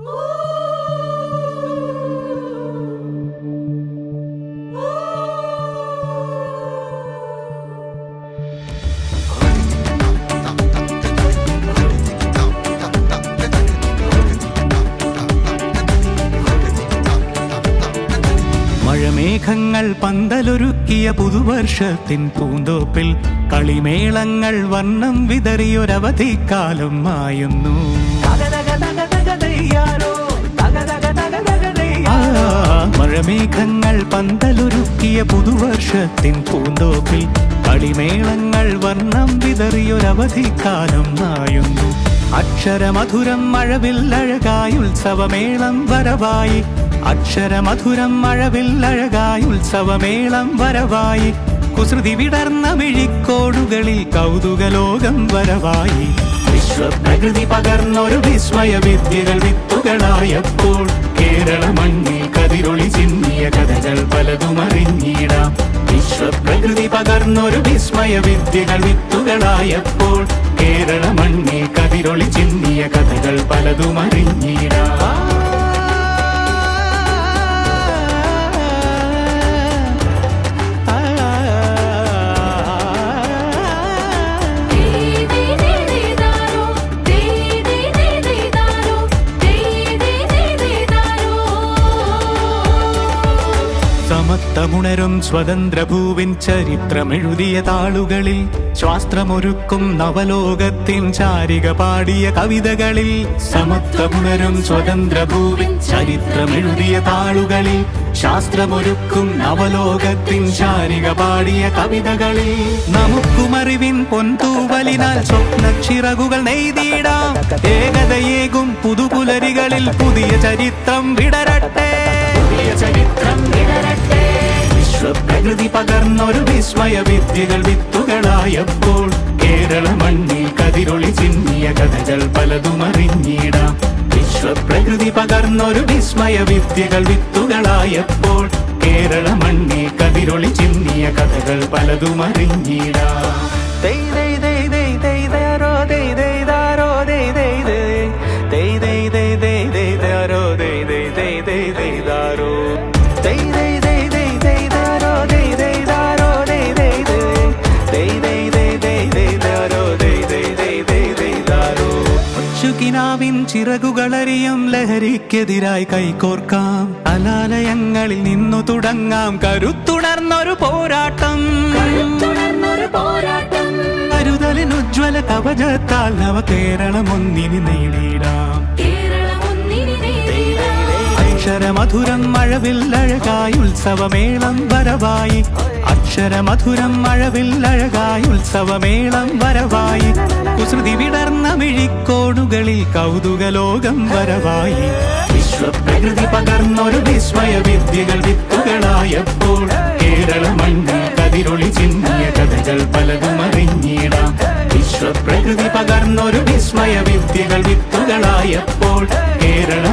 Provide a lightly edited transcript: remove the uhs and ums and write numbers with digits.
മഴമേഘങ്ങൾ പന്തലൊരുക്കിയ പുതുവർഷത്തിൻ പൂന്തോപ്പിൽ കളിമേളങ്ങൾ വർണ്ണം വിതറിയൊരവധിക്കാലം മായുന്നു. മഴമേഘങ്ങൾ പന്തലൊരുക്കിയ പുതുവർഷത്തിൻ പൂന്തോപ്പിൽ കളിമേളങ്ങൾ വർണ്ണം വിതറിയൊരവധിക്കാലം മായുന്നു. അക്ഷരമധുരം മഴവില്ലഴകായി ഉത്സവമേളം വരവായി, അക്ഷരമധുരം മഴവില്ലഴകായി ഉത്സവമേളം വരവായി, കുസൃതി വിടർന്ന മിഴിക്കോടുകളിൽ കൗതുകലോകം വരവായി. വിശ്വപ്രകൃതി പകർന്നൊരു വിസ്മയ വിദ്യകൾ വിത്തുകളായപ്പോൾ കേരള മണ്ണിൽ കതിരൊളി ചിന്നിയ കഥകൾ പലതും അറിഞ്ഞിടാം. വിശ്വപ്രകൃതി പകർന്നൊരു വിസ്മയ വിദ്യകൾ വിത്തുകളായപ്പോൾ കേരള മണ്ണിൽ കതിരൊളി ചിന്നിയ കഥകൾ പലതും അറിഞ്ഞിടാം. സമത്വമുണരും സ്വതന്ത്രഭൂവിൻ ചരിത്രമെഴുതിയ താളുകളിൽ, ശാസ്ത്രമൊരുക്കും നവലോകത്തിൻ ചാരിക പാടിയ കവിതകളിൽ. സമത്വമുണരും സ്വതന്ത്രഭൂവിൻ ചരിത്രമെഴുതിയ താളുകളിൽ, ശാസ്ത്രമൊരുക്കും നവലോകത്തിൻ ചാരിക പാടിയ കവിതകളിൽ. നമുക്കുമറിവിൻ പൊൻതൂവലിനാൽ സ്വപ്നച്ചിറകുകൾ നെയ്തിടാം. ഏകതയേകും പുതുപുലരികളിൽ പുതിയ ചരിത്രം വിടരട്ടെ, പുതിയ ചരിത്രം വിടരട്ടെ. വിശ്വപ്രകൃതി പകർന്നൊരു വിസ്മയ വിദ്യകൾ വിത്തുകളായപ്പോൾ കേരള മണ്ണിൽ കതിരൊളി ചിന്നിയ കഥകൾ പലതും അറിഞ്ഞിടാം. വിശ്വപ്രകൃതി പകർന്നൊരു വിസ്മയ വിദ്യകൾ വിത്തുകളായപ്പോൾ കേരള മണ്ണിൽ കതിരൊളി ചിന്നിയ കഥകൾ പലതും അറിഞ്ഞിടാം. ിൻ ചിറകുകളറിയും ലഹരിക്കെതിരായി കൈകോർക്കാം. അലാലയങ്ങളിൽ നിന്നു തുടങ്ങാം കരുത്തുണർന്നൊരു പോരാട്ടം. കരുതലിനുജ്വല കവചത്താൽ നവ കേരളം ഒന്നിനി നേടിയിടാം. അക്ഷരമധുരം മഴവില്ലഴകായി ഉത്സവമേളം വരവായി, അക്ഷരമധുരം മഴവില്ലഴകായി ഉത്സവമേളം വരവായി, കുസൃതി വിടർന്ന മിഴിക്കോടുകളിൽ കൗതുകലോകം വരവായി. വിശ്വപ്രകൃതി പകർന്നൊരു വിസ്മയ വിദ്യകൾ വിത്തുകളായപ്പോൾ കേരള മണ്ണിൽ കതിരൊളി ചിന്നിയ കഥകൾ പലതും അറിഞ്ഞിടാം. വിശ്വപ്രകൃതി പകർന്നൊരു വിസ്മയ വിദ്യകൾ വിത്തുകളായപ്പോൾ കേരള